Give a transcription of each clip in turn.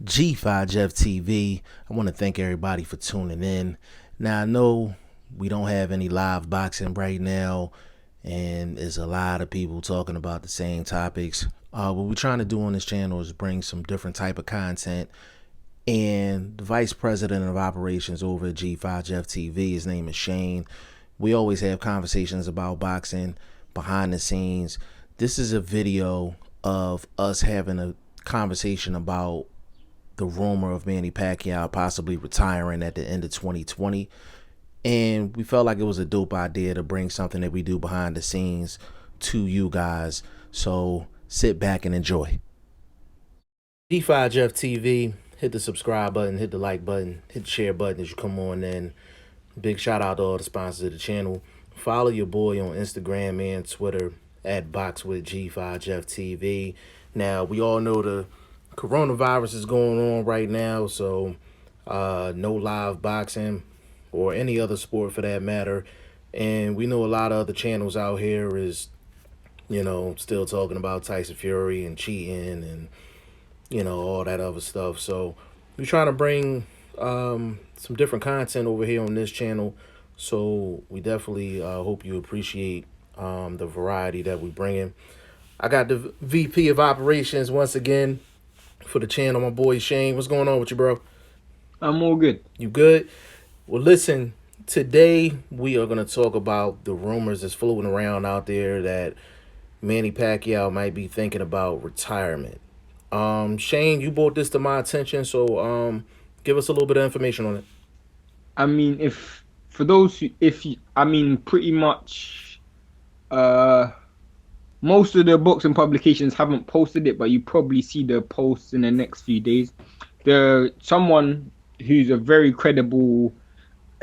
G5 Jeff TV. I want to thank everybody for tuning in. Now, I know we don't have any live boxing right now, and there's a lot of people talking about the same topics. What we're trying to do on this channel is bring some different type of content. And the vice president of operations over at G5 Jeff TV, his name is Shane. We always have conversations about boxing behind the scenes. This is a video of us having a conversation about the rumor of Manny Pacquiao possibly retiring at the end of 2020. And we felt like it was a dope idea to bring something that we do behind the scenes to you guys. So sit back and enjoy. G5 Jeff TV, hit the subscribe button, hit the like button, hit the share button as you come on in. Big shout out to all the sponsors of the channel. Follow your boy on Instagram and Twitter at BoxingFirst Jeff TV. Now, we all know the coronavirus is going on right now, so no live boxing or any other sport for that matter. And we know a lot of other channels out here is, still talking about Tyson Fury and cheating and, all that other stuff. So we're trying to bring some different content over here on this channel. So we definitely hope you appreciate the variety that we bring in. I got the VP of operations once again for the channel, my boy Shane. What's going on with you, bro? I'm all good. You good? Well, listen, today we are going to talk about the rumors that's floating around out there that Manny Pacquiao might be thinking about retirement. Shane, you brought this to my attention, so give us a little bit of information on it. I mean, if for those who, if you, I mean, pretty much, most of the boxing publications haven't posted it, but you probably see the posts in the next few days. Someone who's a very credible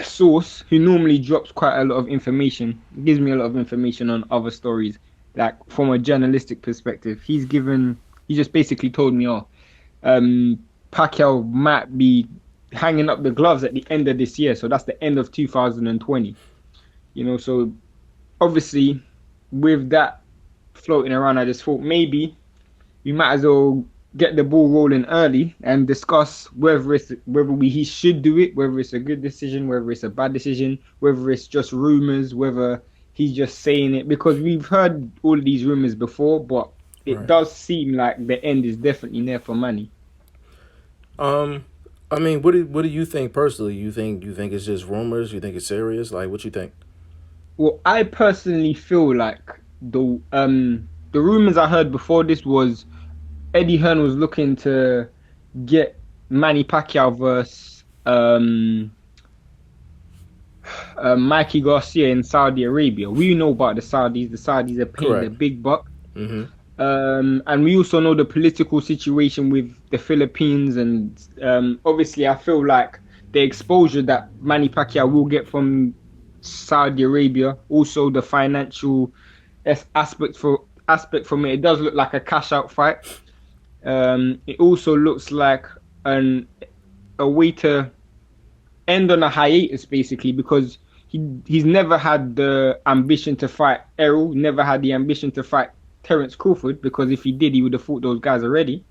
source who normally drops quite a lot of information, gives me a lot of information on other stories, like from a journalistic perspective. He just basically told me, Pacquiao might be hanging up the gloves at the end of this year, so that's the end of 2020. So obviously with that floating around, I just thought maybe we might as well get the ball rolling early and discuss whether he should do it, whether it's a good decision, whether it's a bad decision, whether it's just rumors, whether he's just saying it, because we've heard all of these rumors before, but it does seem like the end is definitely near for Manny. I mean, what do you think personally? You think it's just rumors? You think it's serious? Like, what you think? Well, I personally feel like the rumors I heard before this was Eddie Hearn was looking to get Manny Pacquiao versus Mikey Garcia in Saudi Arabia. We know about the Saudis. The Saudis are paying the big buck. Mm-hmm. And we also know the political situation with the Philippines, and obviously I feel like the exposure that Manny Pacquiao will get from Saudi Arabia, also the financial aspect from it does look like a cash out fight. It also looks like a way to end on a hiatus, basically, because he's never had the ambition to fight Errol, never had the ambition to fight Terence Crawford, because if he did, he would have fought those guys already.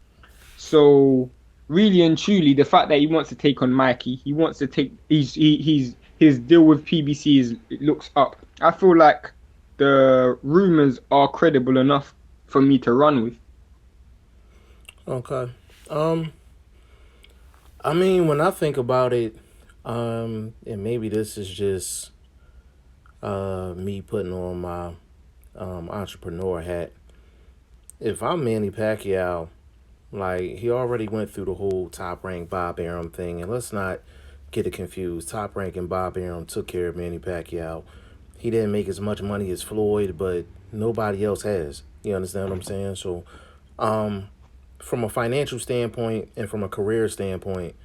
So really and truly, the fact that he wants to take on Mikey, he wants to take his deal with PBC looks up. I feel like the rumors are credible enough for me to run with. Okay. I mean, when I think about it, and maybe this is just me putting on my entrepreneur hat. If I'm Manny Pacquiao, like, he already went through the whole Top Rank Bob Arum thing, and let's not get it confused. Top Rank and Bob Arum took care of Manny Pacquiao. He didn't make as much money as Floyd, but nobody else has. You understand what I'm saying? So, from a financial standpoint and from a career standpoint,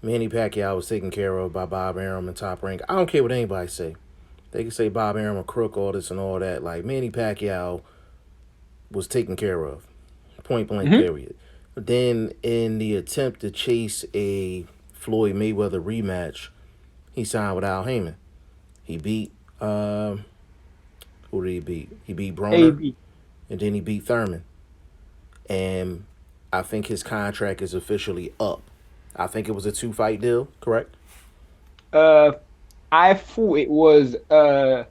Manny Pacquiao was taken care of by Bob Arum and Top Rank. I don't care what anybody say. They can say Bob Arum a crook, all this and all that. Like, Manny Pacquiao was taken care of, point blank, period. Then, in the attempt to chase a Floyd Mayweather rematch, he signed with Al Heyman. He beat who did he beat? He beat Broner, AB. and then he beat Thurman. And I think his contract is officially up. I think it was a 2 fight deal, correct? Uh, I thought it was a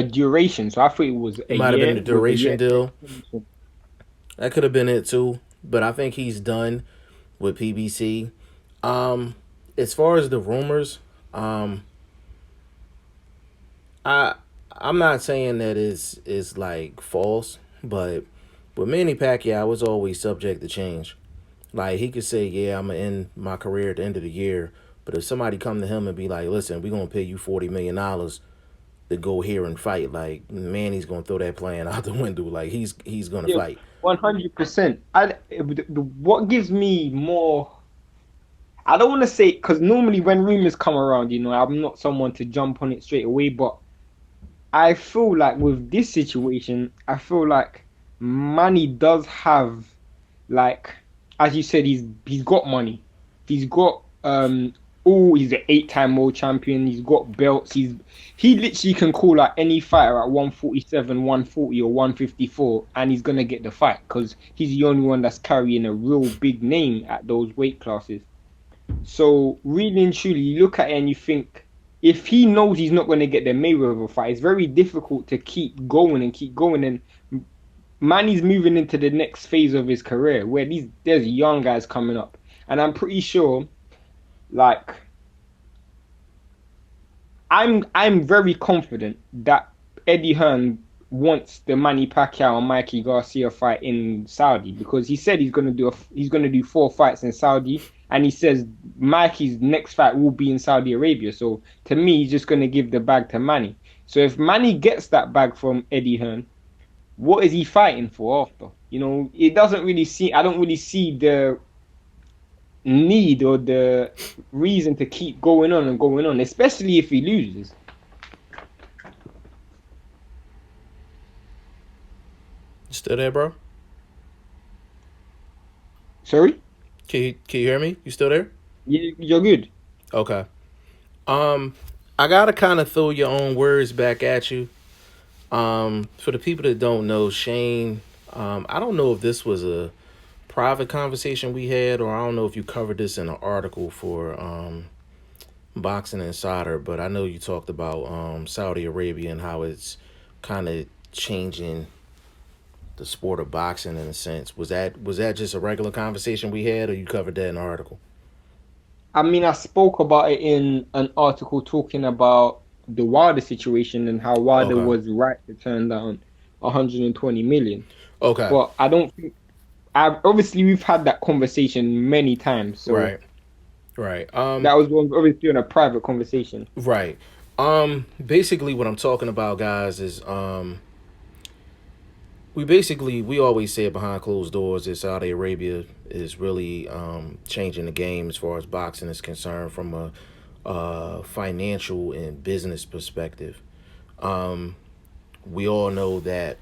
duration, so I thought it was It a might have been year the with a duration year deal. extension. That could have been it too. But I think he's done with PBC. Um, as far as the rumors, um, I I'm not saying that is like false, but with Manny Pacquiao, was always subject to change. Like he could say, "Yeah, I'm gonna end my career at the end of the year," but if somebody come to him and be like, "Listen, we're gonna pay you $40 million to go here and fight," like Manny's gonna throw that plan out the window. Like he's gonna Yeah, fight. 100%. What gives me more, I don't want to say, because normally when rumors come around, I'm not someone to jump on it straight away, but I feel like with this situation, I feel like Manny does have, like, as you said, he's got money. He's got he's an 8-time world champion. He's got belts. He literally can call out any fighter at 147, 140, or 154, and he's gonna get the fight because he's the only one that's carrying a real big name at those weight classes. So really and truly, you look at it and you think, if he knows he's not going to get the Mayweather fight, it's very difficult to keep going and keep going. And Manny's moving into the next phase of his career where there's young guys coming up, and I'm pretty sure, like, I'm very confident that Eddie Hearn wants the Manny Pacquiao and Mikey Garcia fight in Saudi because he said he's gonna do 4 fights in Saudi, and he says Mikey's next fight will be in Saudi Arabia. So to me, he's just gonna give the bag to Manny. So if Manny gets that bag from Eddie Hearn, what is he fighting for after? It doesn't really see. I don't really see the need or the reason to keep going on and going on, especially if he loses. You still there, bro? Sorry? Can you hear me? You still there? You're good. Okay. Um, I gotta kind of throw your own words back at you. For the people that don't know, Shane, I don't know if this was a private conversation we had, or I don't know if you covered this in an article for Boxing Insider, but I know you talked about Saudi Arabia and how it's kind of changing the sport of boxing in a sense. Was that just a regular conversation we had, or you covered that in an article? I mean, I spoke about it in an article talking about the Wilder situation and how Wilder Okay. was right to turn down 120 million. Okay. But I don't think obviously we've had that conversation many times, so Right. Right. that was obviously on a private conversation. Right. Basically what I'm talking about, guys, is we always say it behind closed doors that Saudi Arabia is really changing the game as far as boxing is concerned from a financial and business perspective. We all know that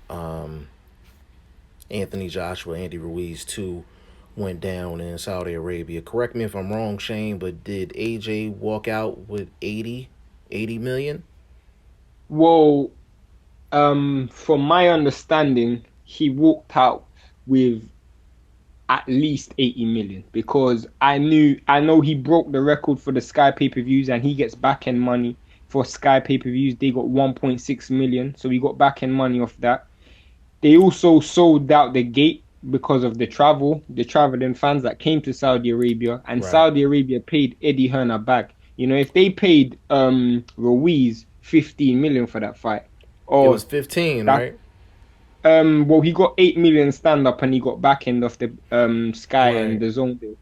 Anthony Joshua, Andy Ruiz too went down in Saudi Arabia. Correct me if I'm wrong, Shane, but did AJ walk out with 80 million? Well, from my understanding, he walked out with at least 80 million because I know he broke the record for the Sky pay-per-views and he gets back end money for Sky pay-per-views. They got 1.6 million, so he got back end money off that. They also sold out the gate because of the traveling fans that came to Saudi Arabia, and Right. Saudi Arabia paid Eddie Hearn back. If they paid Ruiz 15 million for that fight, It was or 15, that right? well, he got 8 million stand up and he got back end of the Sky and Right. the Zone deal.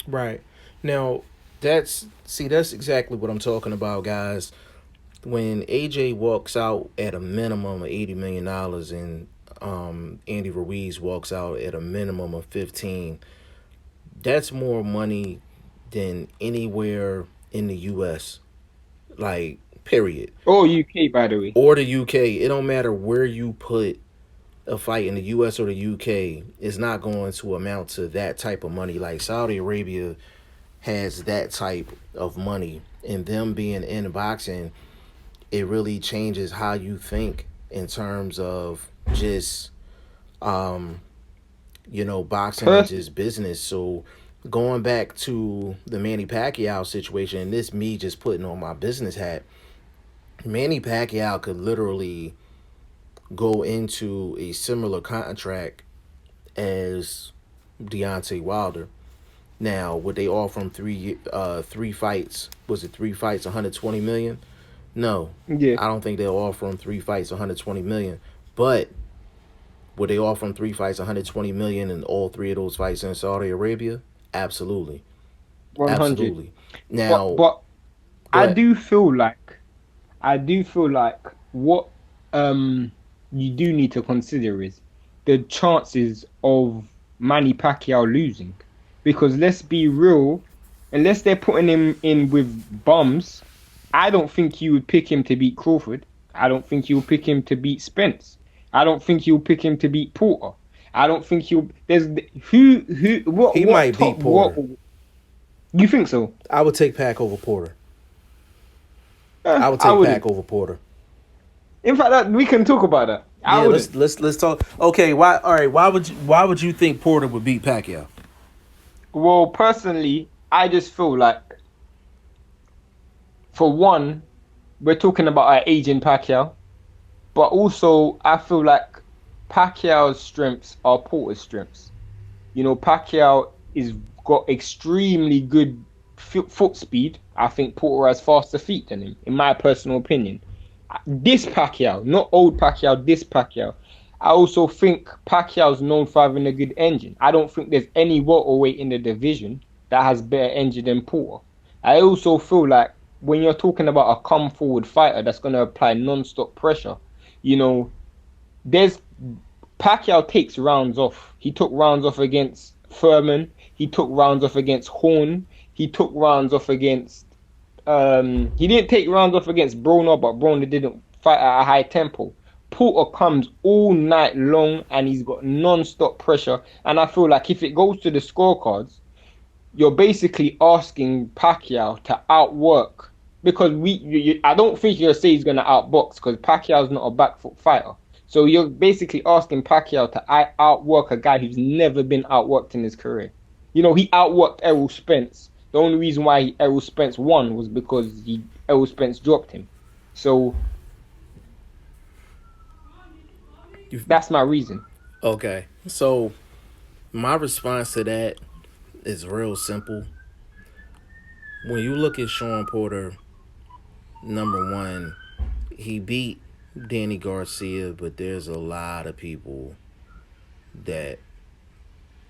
Right. Now, that's exactly what I'm talking about, guys. When AJ walks out at a minimum of $80 million and Andy Ruiz walks out at a minimum of 15, that's more money than anywhere in the US. Like, period. Oh, UK, by the way. Or the UK. It don't matter where you put a fight in the US or the UK, it's not going to amount to that type of money. Like Saudi Arabia has that type of money, and them being in boxing, it really changes how you think in terms of just boxing ain't Person, just business. So going back to the Manny Pacquiao situation, and this me just putting on my business hat, Manny Pacquiao could literally go into a similar contract as Deontay Wilder. Now, would they offer him three fights? Was it 3 fights, 120 million? No, yeah, I don't think they'll offer him 3 fights, 120 million. But would they offer him 3 fights, 120 million, and all three of those fights in Saudi Arabia? Absolutely, 100. absolutely. But Now, but go I ahead. do feel like I do feel like what um you do need to consider is the chances of Manny Pacquiao losing. Because let's be real, unless they're putting him in with bums, I don't think you would pick him to beat Crawford. I don't think you'll pick him to beat Spence. I don't think you'll pick him to beat Porter. I don't think you'll there's who He what might top beat what Porter. you think so? I would take Pac over Porter. I would I take Pac wouldn't. over Porter. In fact, we can talk about that. I Yeah, wouldn't. let's talk. Okay, why? All right, why would you think Porter would beat Pacquiao? Well, personally, I just feel like, for one, we're talking about our aging Pacquiao, but also I feel like Pacquiao's strengths are Porter's strengths. Pacquiao is got extremely good foot speed. I think Porter has faster feet than him, in my personal opinion. This Pacquiao, not old Pacquiao, this Pacquiao. I also think Pacquiao's known for having a good engine. I don't think there's any welterweight in the division that has better engine than Porter. I also feel like when you're talking about a come forward fighter that's going to apply non-stop pressure, you know, there's Pacquiao takes rounds off. He took rounds off against Furman. He took rounds off against Horn. He took rounds off against he didn't take rounds off against Broner, but Broner didn't fight at a high tempo. Porter comes all night long and he's got non-stop pressure. And I feel like if it goes to the scorecards, you're basically asking Pacquiao to outwork because I don't think you're say he's gonna outbox because Pacquiao's not a back foot fighter. So you're basically asking Pacquiao to outwork a guy who's never been outworked in his career. He outworked Errol Spence. The only reason why Errol Spence won was because Errol Spence dropped him. So that's my reason. Okay, so my response to that is real simple. When you look at Sean Porter, number one, he beat Danny Garcia, but there's a lot of people that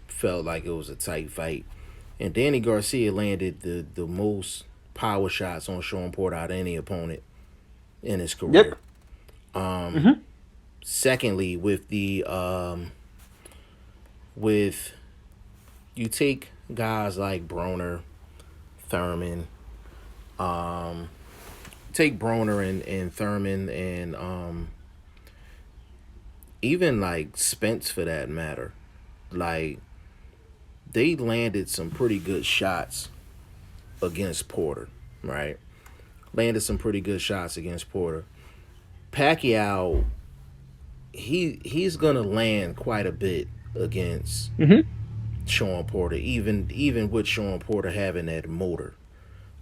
felt like it was a tight fight. And Danny Garcia landed the most power shots on Sean Porter out of any opponent in his career. Yep. Hmm. Secondly, with you take guys like Broner, Thurman, take Broner and Thurman and even like Spence for that matter. Like they landed some pretty good shots against Porter, right? Landed some pretty good shots against Porter. Pacquiao, he's gonna land quite a bit against Hmm. Sean Porter, even with Sean Porter having that motor.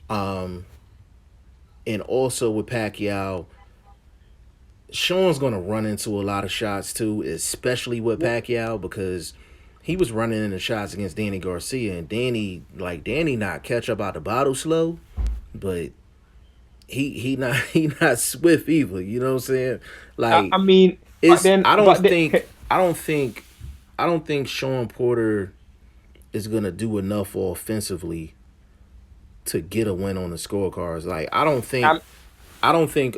Um, and also with Pacquiao, Sean's gonna run into a lot of shots too, especially with Pacquiao because he was running into shots against Danny Garcia, and Danny not catch up out the bottle slow, but he not he not swift either. You know what I'm saying? Like I mean, but it's then, I don't but then, think I don't think I don't think Sean Porter is gonna do enough offensively to get a win on the scorecards. Like um, I don't think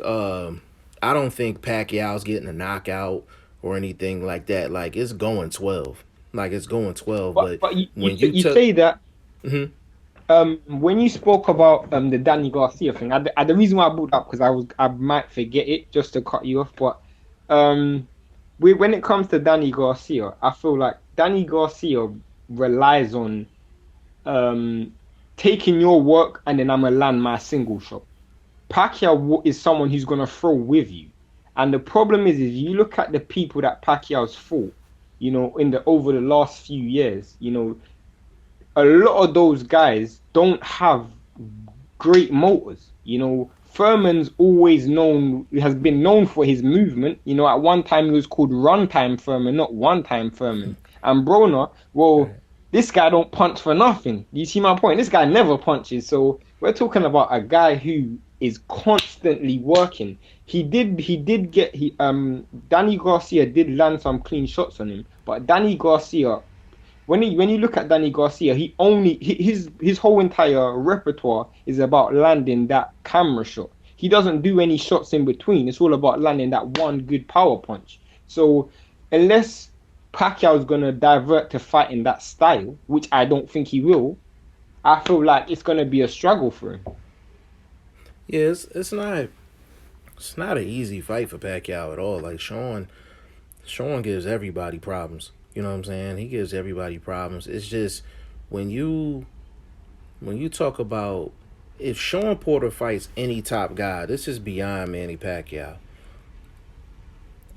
I don't think Pacquiao's getting a knockout or anything like that. Like it's going 12. Like it's going 12. But but when you you took say that mhm. when you spoke about the Danny Garcia thing, the reason why I brought it up because I might forget it just to cut you off, but um when it comes to Danny Garcia, I feel like Danny Garcia relies on um taking your work and then I'm gonna land my single shot. Pacquiao is someone who's gonna throw with you, and the problem is you look at the people that Pacquiao's fought. you know, over the last few years, you know, a lot of those guys don't have great motors. You know, Furman's always known, has been known for his movement. You know, at one time he was called Runtime Furman, not One Time Furman. And Broner, well, Right. this guy don't punch for nothing. You see my point? This guy never punches. So we're talking about a guy who is constantly working. He did get Danny Garcia did land some clean shots on him, but Danny Garcia, when you look at Danny Garcia, his whole entire repertoire is about landing that camera shot. He doesn't do any shots in between. It's all about landing that one good power punch. So unless Pacquiao's gonna divert to fighting that style, which I don't think he will, I feel like it's gonna be a struggle for him. Yeah, it's not an easy fight for Pacquiao at all. Like Sean gives everybody problems. You know what I'm saying? He gives everybody problems. It's just when you talk about if Sean Porter fights any top guy, this is beyond Manny Pacquiao.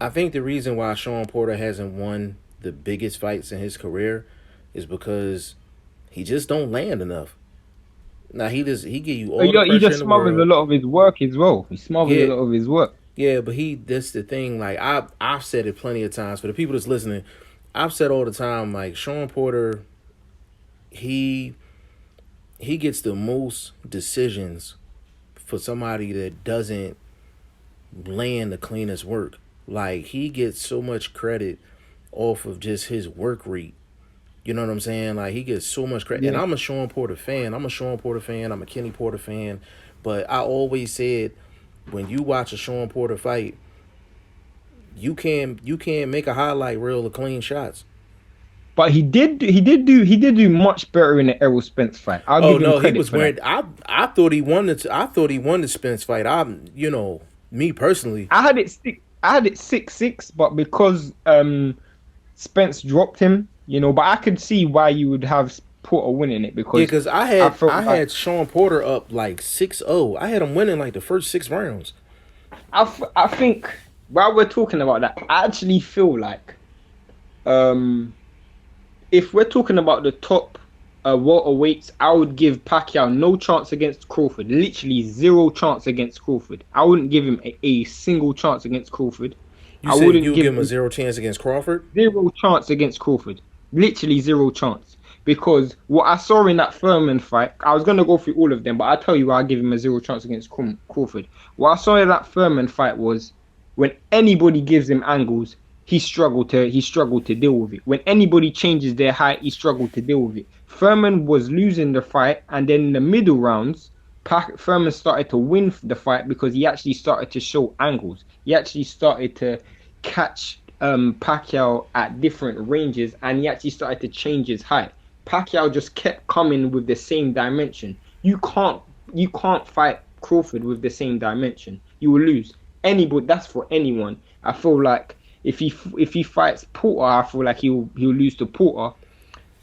I think the reason why Sean Porter hasn't won the biggest fights in his career is because he just don't land enough. Now he give you all the He pressure just in the smothers a world. lot of his work as well. He smothers a Yeah, lot of his work. yeah, but that's the thing. Like I've said it plenty of times for the people that's listening. I've said all the time, like Sean Porter, he he gets the most decisions for somebody that doesn't land the cleanest work. Like he gets so much credit off of just his work rate. You know what I'm saying? Like he gets so much credit. And Yeah. I'm a Sean Porter fan. I'm a Sean Porter fan. I'm a Kenny Porter fan. But I always said when you watch a Sean Porter fight, you can't make a highlight reel of clean shots. But he did do much better in the Errol Spence fight. I'll Oh give him no, he credit was for that. wearing. I thought he won the. I thought he won the Spence fight. Me personally. I had it 6-6, but because Spence dropped him, you know, but I could see why you would have Porter winning it Yeah, because because I I had felt I like had Sean Porter up like 6-0. I had him winning like the first 6 rounds. I think while we're talking about that, I actually feel like um if we're talking about the top welterweights, I would give Pacquiao no chance against Crawford. Literally zero chance against Crawford. I wouldn't give him a single chance against Crawford. You I said you wouldn't would give give him a him zero chance against Crawford. zero chance against Crawford. Literally zero chance. Because what I saw in that Furman fight, I was gonna go through all of them, but I tell you why I give him a zero chance against Crawford. What I saw in that Furman fight was when anybody gives him angles, he struggled to deal with it. When anybody changes their height, he struggled to deal with it. Furman was losing the fight, and then in the middle rounds, Furman started to win the fight because he actually started to show angles. He actually started to catch Pacquiao at different ranges, and he actually started to change his height. Pacquiao just kept coming with the same dimension. You can't fight Crawford with the same dimension. You will lose. Anybody, that's for anyone. I feel like if he fights Porter, I feel like he'll lose to Porter.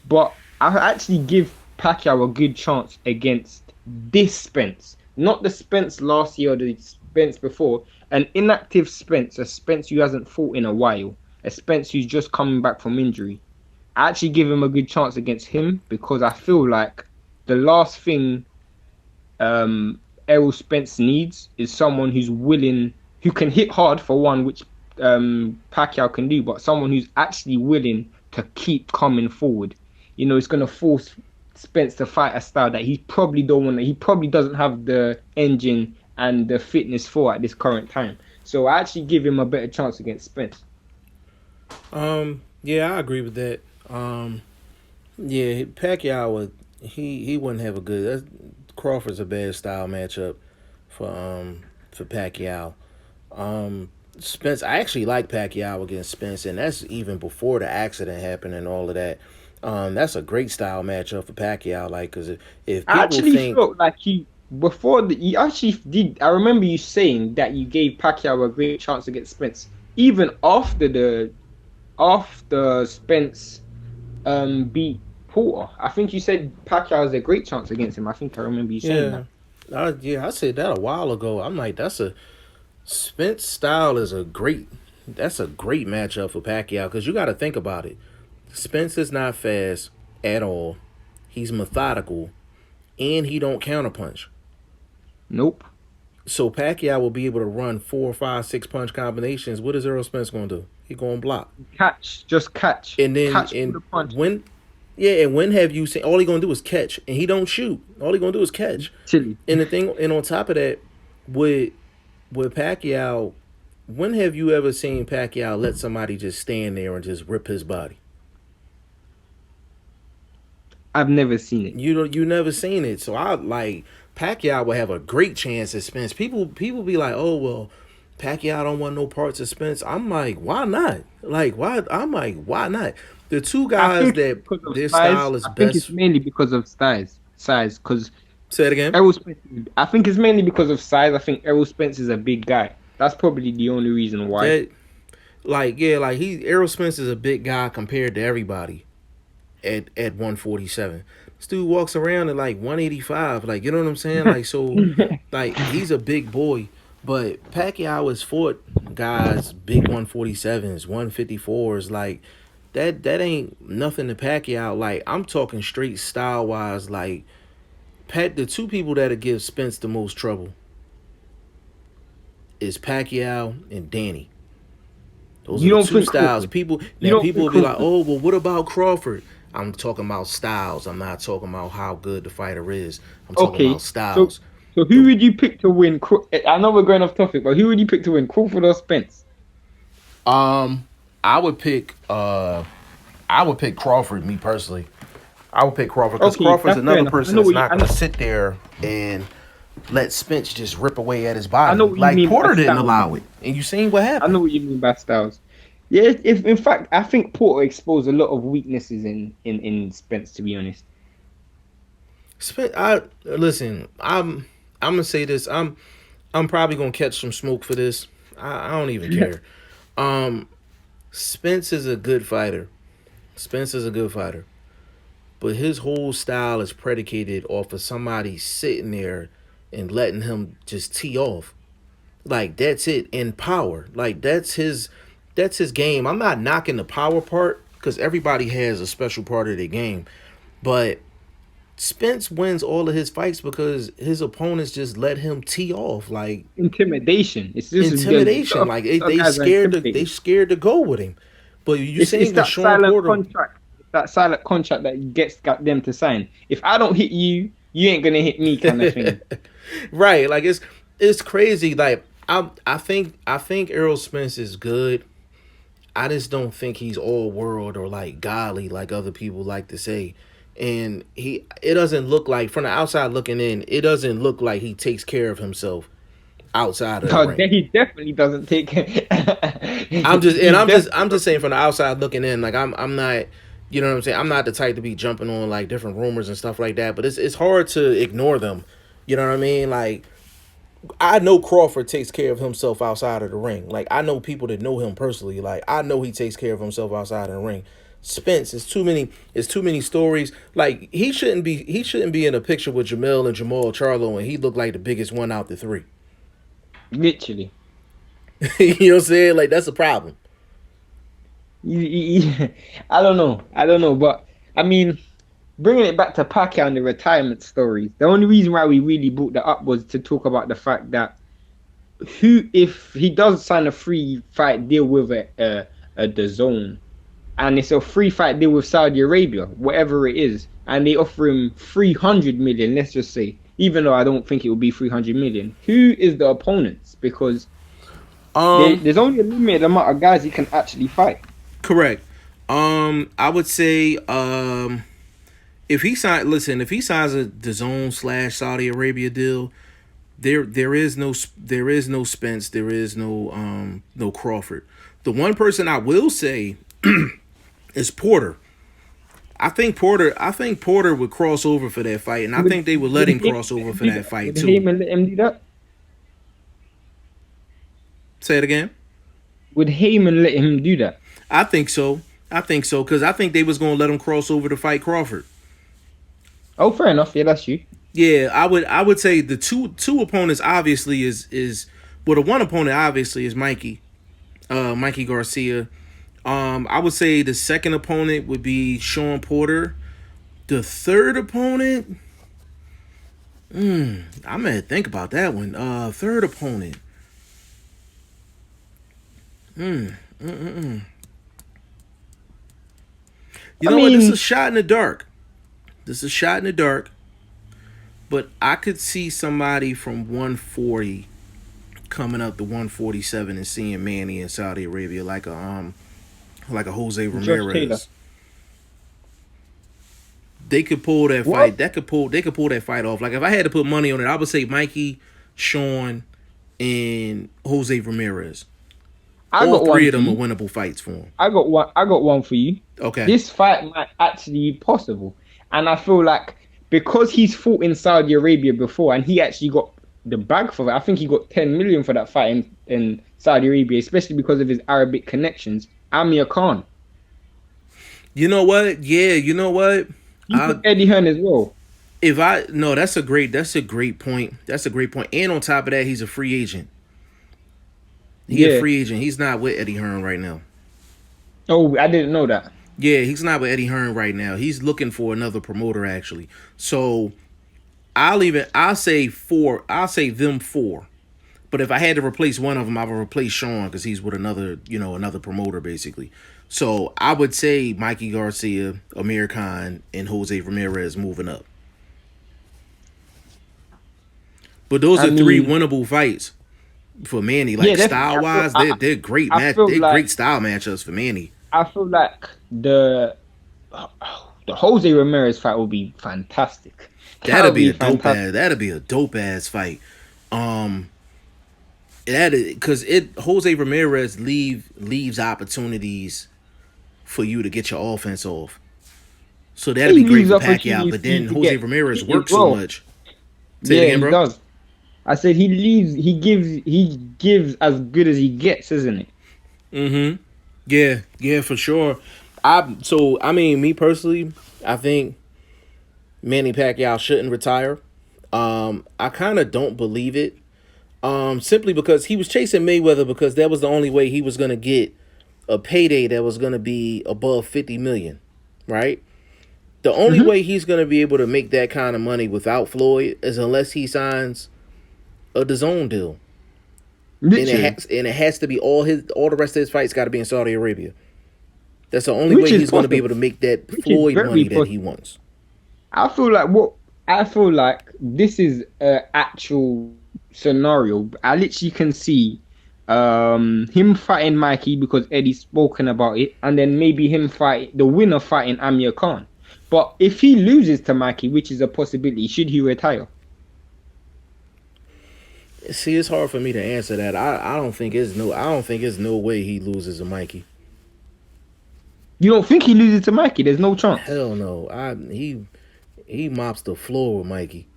But I actually give Pacquiao a good chance against this Spence, not the Spence last year or the Spence before. An inactive Spence, a Spence who hasn't fought in a while, a Spence who's just coming back from injury. I actually give him a good chance against him because I feel like the last thing Errol Spence needs is someone who's willing, who can hit hard for one, which Pacquiao can do, but someone who's actually willing to keep coming forward. You know, it's going to force Spence to fight a style that he probably don't want. He probably doesn't have the engine and the fitness for at this current time. So I actually give him a better chance against Spence. Yeah, I agree with that. Yeah, Pacquiao would he wouldn't have a good. Crawford's a bad style matchup for Pacquiao. Spence, I actually like Pacquiao against Spence, and that's even before the accident happened and all of that. That's a great style matchup for Pacquiao. Like, because if I people actually think, felt like he actually did. I remember you saying that you gave Pacquiao a great chance against Spence, even after Spence beat Porter. I think you said Pacquiao has a great chance against him. I think I remember you saying yeah, that. yeah, I said that a while ago. I'm like, that's a Spence style is a great. That's a great matchup for Pacquiao because you got to think about it. Spence is not fast at all. He's methodical, and he don't counterpunch. Nope. So Pacquiao will be able to run 4, 5, 6 punch combinations. What is Errol Spence going to do? He going to block. Catch, just catch, And then catch for and the punch. when yeah, and when have you seen all he gonna do is catch and he don't shoot. All he gonna do is catch. Chili. And the thing and on top of that, with Pacquiao, when have you ever seen Pacquiao let somebody just stand there and just rip his body? I've never seen it. You never seen it. So I like Pacquiao will have a great chance at Spence. People be like, oh well, Pacquiao don't want no parts of Spence. I'm like, why not? Like why? I'm like, why not? The two I guys think it's that because of their size. style is I think it's best. mainly because of size. Because Say it again. Errol Spence. I think it's mainly because of size. I think Errol Spence is a big guy. That's probably the only reason why. That like yeah, like Errol Spence is a big guy compared to everybody at 147. This dude walks around at like 185. Like you know what I'm saying? Like so, like he's a big boy. But Pacquiao has fought guys big 147s, 154s. Like that ain't nothing to Pacquiao. Like I'm talking straight style wise. Like the two people that'll give Spence the most trouble is Pacquiao and Danny. Those are You the don't two think styles. Crawford? People You now don't people think will be like, Crawford? oh, well, what about Crawford? I'm talking about styles. I'm not talking about how good the fighter is. I'm talking Okay. about So styles. so who The would you pick to win? I know we're going off topic, but who would you pick to win? Crawford or Spence? um, I would pick Crawford. Me personally, I would pick Crawford because Okay, Crawford's that's fair another enough. I person know that's what you. not gonna sit there and let Spence just rip away at his I know body. what you Like mean by Porter didn't styles. allow it, and you seen what I know happened. what you mean by styles. Yeah, if in fact I think Porter exposed a lot of weaknesses in Spence, to be honest. I listen. I'm gonna say this. I'm probably gonna catch some smoke for this. I don't even care. Um, Spence is a good fighter. Spence is a good fighter, but his whole style is predicated off of somebody sitting there and letting him just tee off. Like that's it in power. Like that's his game. I'm not knocking the power part because everybody has a special part of their game, but Spence wins all of his fights because his opponents just let him tee off. Like Intimidation. It's just a intimidation. Like lot of guys are they intimidated. scared to go with him. But you It's seen with that Sean silent Porter, contract. That silent contract that got them to sign. If I don't hit you, you ain't gonna hit me, kind of thing. right? Like it's crazy. Like I think Errol Spence is good. I just don't think he's all world or like godly like other people like to say. And it doesn't look like from the outside looking in, it doesn't look like he takes care of himself outside of the No, ring. he definitely doesn't take. I'm just and He definitely I'm just doesn't. saying from the outside looking in, like I'm not, you know what I'm saying. I'm not the type to be jumping on like different rumors and stuff like that. But it's hard to ignore them. You know what I mean? Like I know Crawford takes care of himself outside of the ring. Like I know people that know him personally. Like I know he takes care of himself outside of the ring. Spence, it's too many stories. Like he shouldn't be in a picture with Jamel and Jamal Charlo and he looked like the biggest one out the three. Literally. You know what I'm saying? Like that's a problem. I don't know. I don't know, but I mean, bringing it back to Pacquiao and the retirement stories. The only reason why we really brought that up was to talk about the fact that if he does sign a free fight deal with the zone, and it's a free fight deal with Saudi Arabia, whatever it is, and they offer him 300 million, let's just say, even though I don't think it will be 300 million, who is the opponents? Because Um, there's only a limited amount of guys he can actually fight. Correct. I would say if he signs a DAZN / Saudi Arabia deal, there is no Spence, there is no Crawford. The one person I will say is Porter. I think Porter would cross over for that fight, and I Would think they would let would him Heyman cross let over him for do that that? fight Would too. Heyman let him do that? Say it again. Would Heyman let him do that? I think so. I think so because I think they was gonna let him cross over to fight Crawford. Oh, fair enough. Yeah, that's you. Yeah, I would say the two opponents obviously is well the one opponent obviously is Mikey. Mikey Garcia. I would say the second opponent would be Sean Porter. The third opponent, I'm gonna think about that one. Third opponent. Mm, mm, mm, mm. You I know what? This is a mean, shot in the dark. This is a shot in the dark. But I could see somebody from 140 coming up to 147 and seeing Manny in Saudi Arabia, like a Jose Josh Taylor. Ramirez. They could pull that What? fight. They could pull that fight off. Like if I had to put money on it, I would say Mikey, Sean, and Jose Ramirez. I All got three one of for them are you. winnable fights for him. I got one. I got one for you. Okay. This fight might actually be possible, and I feel like because he's fought in Saudi Arabia before, and he actually got the bag for it. I think he got 10 million for that fight in Saudi Arabia, especially because of his Arabic connections. Amir Khan. You know what? Yeah, you know what? He I took Eddie Hearn as well. if I no, that's a great point. That's a great point. And on top of that, he's a free agent. He a Yeah. free agent. He's not with Eddie Hearn right now. Oh, I didn't know that. Yeah, he's not with Eddie Hearn right now. He's looking for another promoter actually. So I'll say four. I'll say them four. But if I had to replace one of them, I would replace Sean because he's with another, another promoter basically. So I would say Mikey Garcia, Amir Khan, and Jose Ramirez moving up. But those I are three mean, winnable fights for Manny. yeah, Like definitely. style wise, they're great I match. feel They're like great style matchups for Manny. I feel like the Jose Ramirez fight will be fantastic. That That'd would be be a dope fantastic. ass. That'd be a dope ass fight. Um, that is because it Jose Ramirez leaves opportunities for you to get your offense off. So that'd be He great leaves for Pacquiao. opportunities But for you then to Jose get Ramirez hit as works so well. much. Say it Yeah, again, he bro. does. I said he leaves. He gives as good as he gets, isn't it? Mm-hmm. Yeah, yeah, for sure. I mean, me personally, I think Manny Pacquiao shouldn't retire. I kind of don't believe it. Simply because he was chasing Mayweather because that was the only way he was gonna get a payday that was gonna be above 50 million, right? The only Hmm. way he's gonna be able to make that kind of money without Floyd is unless he signs a DAZN deal, Literally, and it has to be all the rest of his fights got to be in Saudi Arabia. That's the only which way is he's going to be possible. able to make that Which is Floyd very money that he possible. wants. I feel like this is an actual scenario. I literally can see him fighting Mikey because Eddie's spoken about it, and then maybe him fight the winner fighting Amir Khan. But if he loses to Mikey, which is a possibility, should he retire? See, it's hard for me to answer that. I don't think it's no way he loses to Mikey. You don't think he loses to Mikey? There's no chance. Hell no. He mops the floor with Mikey.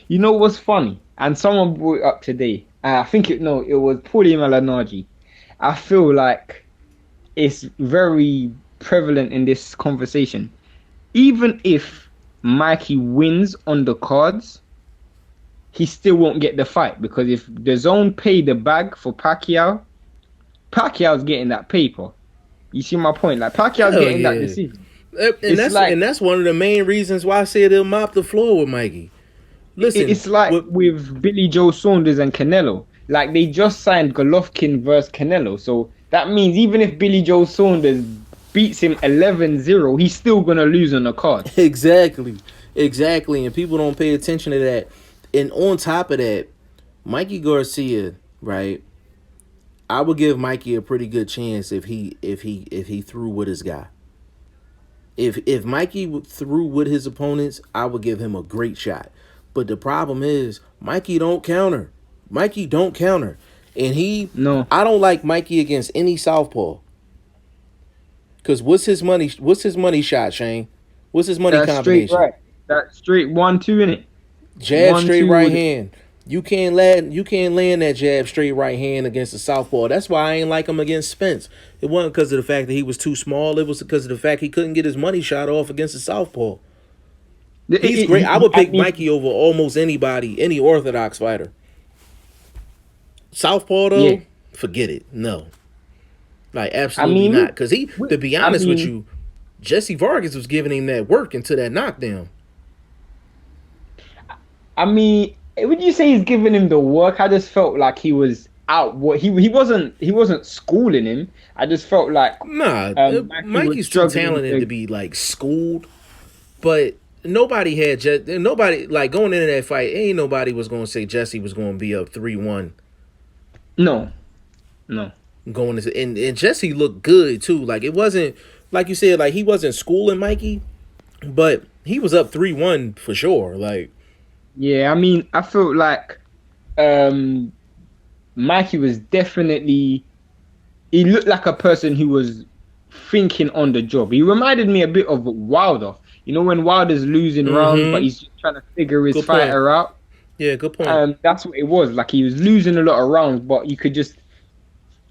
You know what's funny? And someone brought it up today. I think it was Paulie Malignaggi. I feel like it's very prevalent in this conversation. Even if Mikey wins on the cards, he still won't get the fight because if the zone pay the bag for Pacquiao, Pacquiao's getting that paper. You see my point? Like Pacquiao's Hell getting that yeah. decision. And It's like that's one of the main reasons why I said he'll mop the floor with Mikey. Listen, it's like what with Billy Joe Saunders and Canelo. Like they just signed Golovkin versus Canelo. So that means even if Billy Joe Saunders beats him 11-0, he's still gonna lose on the cards. exactly. Exactly. And people don't pay attention to that. And on top of that, Mikey Garcia, right? I would give Mikey a pretty good chance if he threw with his guy. If Mikey threw with his opponents, I would give him a great shot. But the problem is Mikey don't counter. Mikey don't counter. And No, I don't like Mikey against any southpaw. Cause what's his money shot, Shane? What's his money that's straight combination? right. That's straight 1-2 in it. Jab One straight two right with it. hand. You can't land that jab straight right hand against the southpaw. That's why I ain't like him against Spence. It wasn't because of the fact that he was too small. It was because of the fact he couldn't get his money shot off against the southpaw. He's great. I would I pick mean, Mikey over almost anybody, any orthodox fighter. Southpaw yeah. though, forget it. No. Like, I absolutely mean, not. Because to be I honest with mean, you, Jesse Vargas was giving him that work into that knockdown. would you say he's giving him the work? I just felt like he was out. What he wasn't schooling him. I just felt like Nah, Mikey was Mikey's too struggling talented to to. be like schooled. But nobody like going into that fight. Ain't nobody was gonna say Jesse was gonna be up 3-1 No, no. going into, and Jesse looked good too. Like, it wasn't like you said, like he wasn't schooling Mikey, but he was up 3-1 for sure. Like, Yeah, I felt like um Mikey was definitely. He looked like a person who was thinking on the job. He reminded me a bit of Wilder. You know when Wilder's losing rounds, but mm-hmm. he's just trying to figure his Good point. fighter out. Yeah, good point. That's what it was. Like he was losing a lot of rounds, but you could just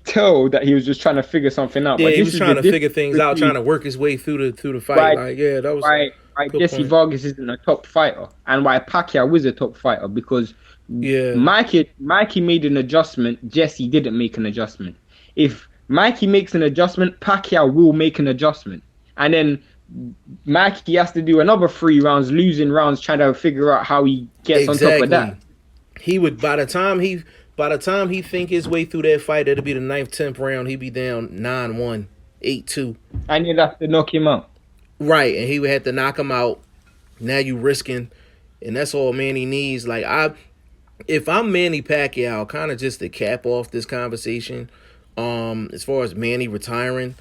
tell that he was just trying to figure something out. Yeah, But he this was is the trying to figure difference things out, trying between to work his way through the fight. why Like, yeah, that was why good Jesse point. Vargas isn't a top fighter and why Pacquiao is a top fighter because Yeah, Mikey made an adjustment, Jesse didn't make an adjustment. If Mikey makes an adjustment, Pacquiao will make an adjustment. And then Mikey has to do another 3 rounds, losing rounds, trying to figure out how he gets on top of exactly. that. He would by the time he think his way through that fight, it'll be the ninth, 10th round. He'd be down 9-1, 8-2. And you'd have to knock him out. Right, and he would have to knock him out. Now you risking, and that's all Manny needs. Like, if I'm Manny Pacquiao, kind of just to cap off this conversation, as far as Manny retiring,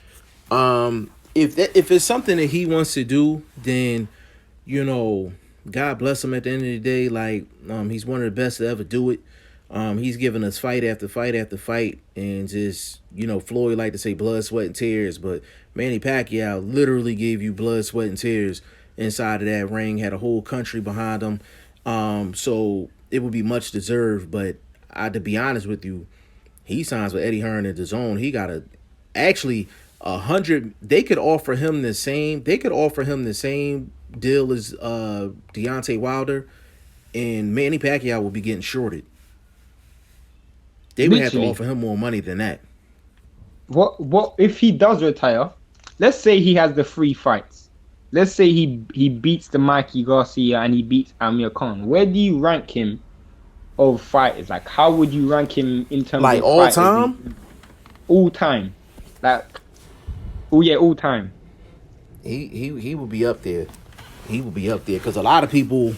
if it's something that he wants to do, then you know, God bless him. At the end of the day, like, he's one of the best to ever do it. He's given us fight after fight after fight, and just, Floyd like to say blood, sweat, and tears, but Manny Pacquiao literally gave you blood, sweat, and tears inside of that ring. Had a whole country behind him, so it would be much deserved. But to be honest with you, he signs with Eddie Hearn at the zone. He got actually 100. They could offer him the same. They could offer him the same deal as Deontay Wilder, and Manny Pacquiao will be getting shorted. They would have to Literally. offer him more money than that. What if he does retire? Let's say he has the 3 fights. Let's say he beats the Mikey Garcia and he beats Amir Khan. Where do you rank him of fighters? Like, how would you rank him in terms Like, of all fighters time? all time? Like, oh yeah, all time. He will be up there. He will be up there because a lot of people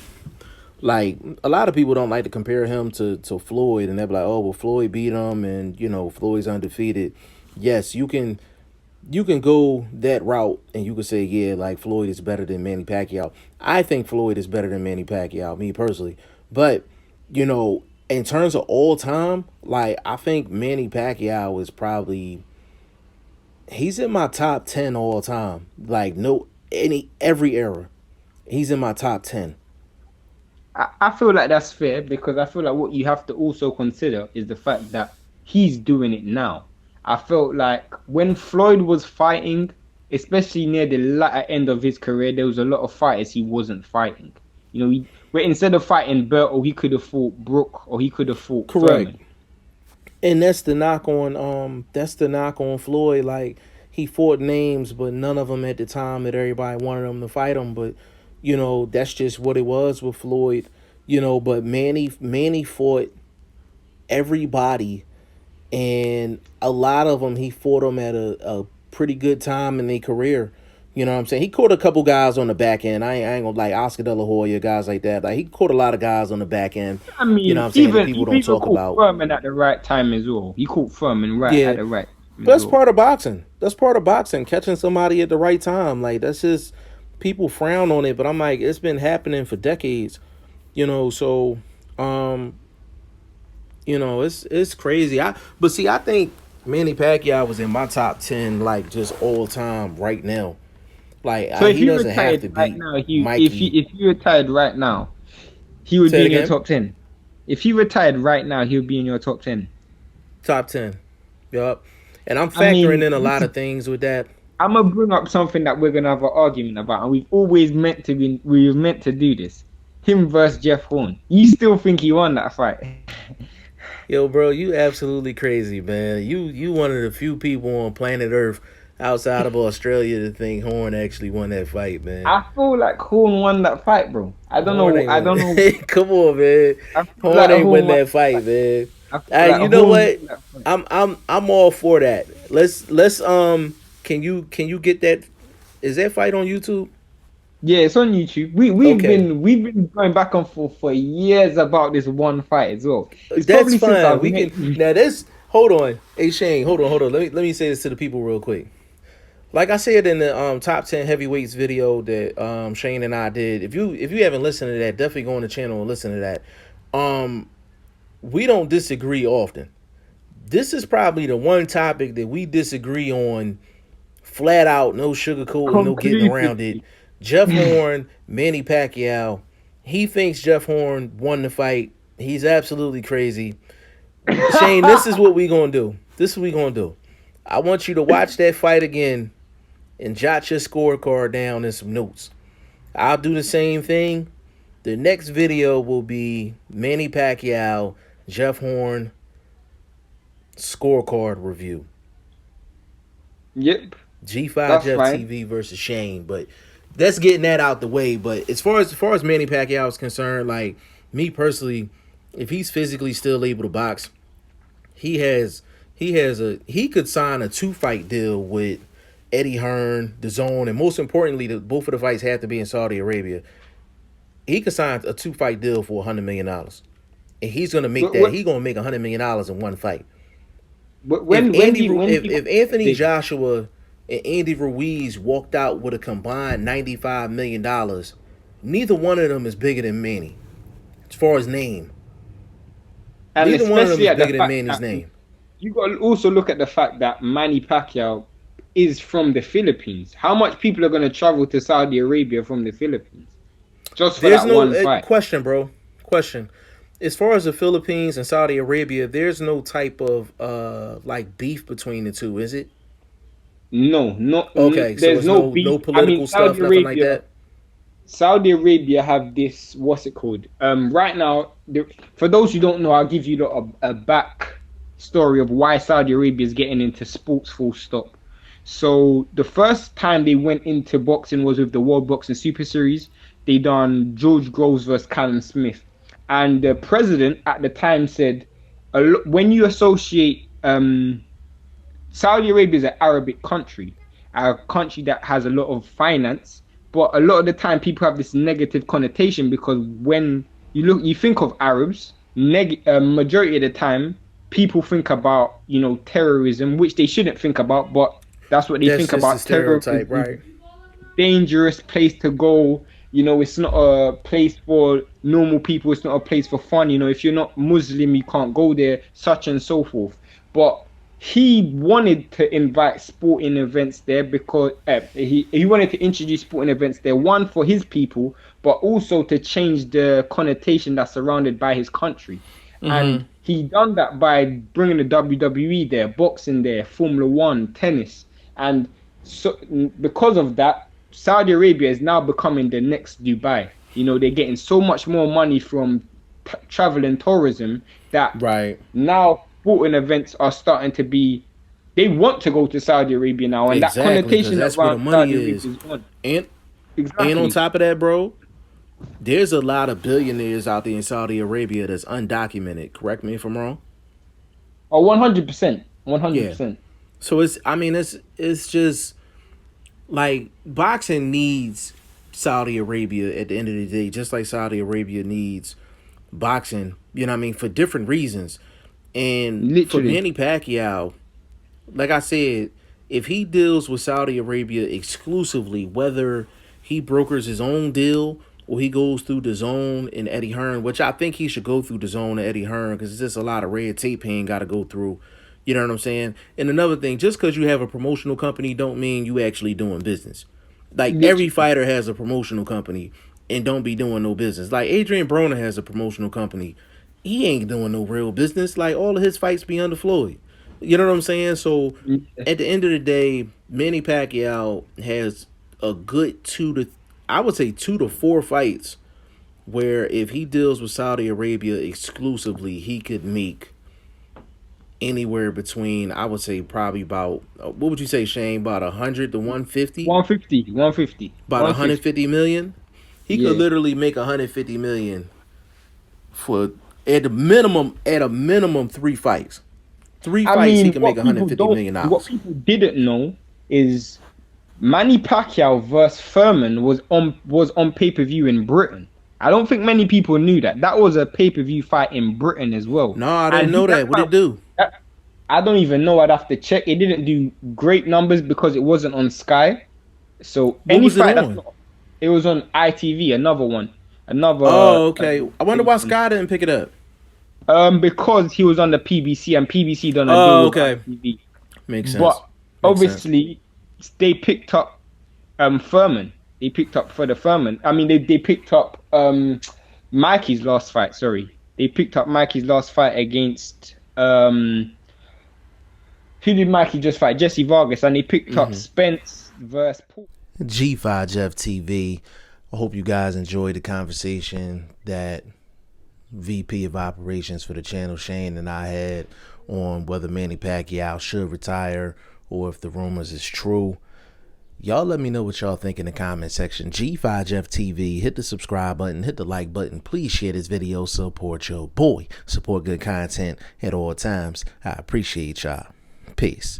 don't like to compare him to Floyd, and they're like, oh well, Floyd beat him, and Floyd's undefeated. Yes, you can go that route, and you can say, yeah, like Floyd is better than Manny Pacquiao. I think Floyd is better than Manny Pacquiao, me personally. But in terms of all time, like, I think Manny Pacquiao is probably, he's in my top 10 all time. Like, every era, he's in my top 10. I feel like that's fair because I feel like what you have to also consider is the fact that he's doing it now. I felt like when Floyd was fighting, especially near the latter end of his career, there was a lot of fighters he wasn't fighting. Where instead of fighting Burt, he could have fought Brook, or he could have fought Correct. Furman. And that's the knock on Floyd. Like, he fought names, but none of them at the time that everybody wanted him to fight him. But that's just what it was with Floyd. But Manny fought everybody, and a lot of them he fought them at a pretty good time in their career. You know what I'm saying? He caught a couple guys on the back end. I ain't gonna, like, Oscar De La Hoya, guys like that. Like, he caught a lot of guys on the back end. I mean, You know what I'm saying? That even people he don't even talk caught about. Furman at the right time as well. He caught Furman Yeah. at the right time But as that's well. part of boxing. That's part of boxing. Catching somebody at the right time. Like, that's just, people frown on it, but I'm like, it's been happening for decades. So it's crazy. I think Manny Pacquiao was in my top 10, like, just all time right now. Like, So if he you doesn't have retired to right beat now, Mikey. if you retired right now, he would Say be it in your again. top 10. If he retired right now, he would be in your top 10. Top 10. Yup. And I'm I factoring mean, in a lot of things with that. I'm gonna bring up something that we're gonna have an argument about, and we've meant to do this. Him versus Jeff Horn. You still think he won that fight? Yo, bro, you absolutely crazy, man. You one of the few people on planet Earth outside of Australia to think Horn actually won that fight, man. I feel like Horn won that fight, bro. I don't Horn know. ain't I win don't know. it. Come on, man. I feel Horn like ain't Horn win won that that fight, fight. man. I feel like You know Horn what? won that fight. I'm all for that. Let's can you get that? Is that fight on YouTube? Yeah, it's on YouTube. We've Okay, been we've been going back and forth for years about this one fight as well. It's that's probably since fine. I've We met can you. now. This hold on, hey Shane, hold on. Let me say this to the people real quick. Like I said in the top 10 heavyweights video that Shane and I did, if you haven't listened to that, definitely go on the channel and listen to that. Um, we don't disagree often. This is probably the one topic that we disagree on flat out, no sugarcoating, no getting around it. Conclusively. Jeff Horn, Manny Pacquiao. He thinks Jeff Horn won the fight. He's absolutely crazy. Shane, this is what we gonna do. This is what we gonna do. I want you to watch that fight again and jot your scorecard down in some notes. I'll do the same thing. The next video will be Manny Pacquiao, Jeff Horn scorecard review. Yep, G5 that's Jeff fine. TV versus Shane. But that's getting that out the way. But as far as Manny Pacquiao is concerned, like me personally, if he's physically still able to box, he has he could sign a 2-fight deal with Eddie Hearn, the Zone, and most importantly, both of the fights have to be in Saudi Arabia. He could sign a 2-fight deal for $100 million, and he's gonna make that. He's gonna make $100 million in one fight. If if Anthony they, Joshua and Andy Ruiz walked out with a combined $95 million, neither one of them is bigger than Manny as far as name. and Neither one of them especially is at the bigger than fact Manny's that name. you got to also look at the fact that Manny Pacquiao is from the Philippines. How much people are going to travel to Saudi Arabia from the Philippines just for There's that no one fight? question, bro. Question. As far as the Philippines and Saudi Arabia, there's no type of like beef between the two, is it? No, no, Okay, so there's it's no no beef. I mean, political stuff, nothing like that. Saudi Arabia have this, what's it called? Right now, for those who don't know, I'll give you a back story of why Saudi Arabia is getting into sports full stop. So the first time they went into boxing was with the World Boxing Super Series. They done George Groves versus Callum Smith. And the president at the time said, when you associate Saudi Arabia is an Arabic country, a country that has a lot of finance, but a lot of the time people have this negative connotation because when you think of Arabs, majority of the time people think about terrorism, which they shouldn't think about, but that's what they That's think just a about stereotype, right? terrorism. Dangerous place to go. It's not a place for normal people. It's not a place for fun. If you're not Muslim, you can't go there, such and so forth. But he wanted to invite sporting events there because he wanted to introduce sporting events there, one for his people, but also to change the connotation that's surrounded by his country. And he done that by bringing the WWE there, boxing there, Formula One, tennis. And so because of that, Saudi Arabia is now becoming the next Dubai. They're getting so much more money from travel and tourism that Right. now sporting events are starting to be. They want to go to Saudi Arabia now, and that Exactly, because connotation that's where the around money Saudi Arabia is. is gone. And on Exactly. top of that, bro, there's a lot of billionaires out there in Saudi Arabia that's undocumented. Correct me if I'm wrong. Oh, 100%. Yeah. 100%. So it's just like boxing needs Saudi Arabia at the end of the day, just like Saudi Arabia needs boxing, you know what I mean, for different reasons. And for Literally. Manny Pacquiao, like I said, if he deals with Saudi Arabia exclusively, whether he brokers his own deal or he goes through the Zone and Eddie Hearn, which I think he should go through the Zone and Eddie Hearn because it's just a lot of red tape he ain't got to go through. You know what I'm saying? And another thing, just because you have a promotional company don't mean you actually doing business. Like every Literally. fighter has a promotional company and don't be doing no business. Like Adrian Broner has a promotional company. He ain't doing no real business. Like all of his fights be under Floyd. You know what I'm saying? So at the end of the day, Manny Pacquiao has a good I would say 2 to 4 fights where if he deals with Saudi Arabia exclusively, he could make anywhere between, I would say probably about, what would you say, Shane? About 100 to 150? 150, 150, About 150. 150 million? He could Yeah. literally make 150 million for at a minimum 3 fights. Three I fights, he mean, can make 150 million what dollars. people didn't know is Manny Pacquiao versus Furman was on pay-per-view in Britain. I don't think many people knew that. That was a pay-per-view fight in Britain as well. No, I didn't And know that that. What fight, it do? that, I don't even know. I'd have to check. It didn't do great numbers because it wasn't on Sky. So What any was it fight that's on? not, it was on ITV, another one, another Oh, okay. I wonder why Sky didn't pick it up. because he was on the PBC and PBC done a deal Oh, with okay. ITV. Makes sense. But Makes sense. obviously they picked up Furman. They picked up for the Furman. I mean they picked up Mikey's last fight, sorry. They picked up Mikey's last fight against who did Mikey just fight? Jesse Vargas, and they picked up Spence versus Paul. G5 Jeff TV. I hope you guys enjoyed the conversation that VP of Operations for the channel, Shane, and I had on whether Manny Pacquiao should retire or if the rumors is true. Y'all let me know what y'all think in the comment section. G5 Jeff TV. Hit the subscribe button. Hit the like button. Please share this video. Support your boy. Support good content at all times. I appreciate y'all. Peace.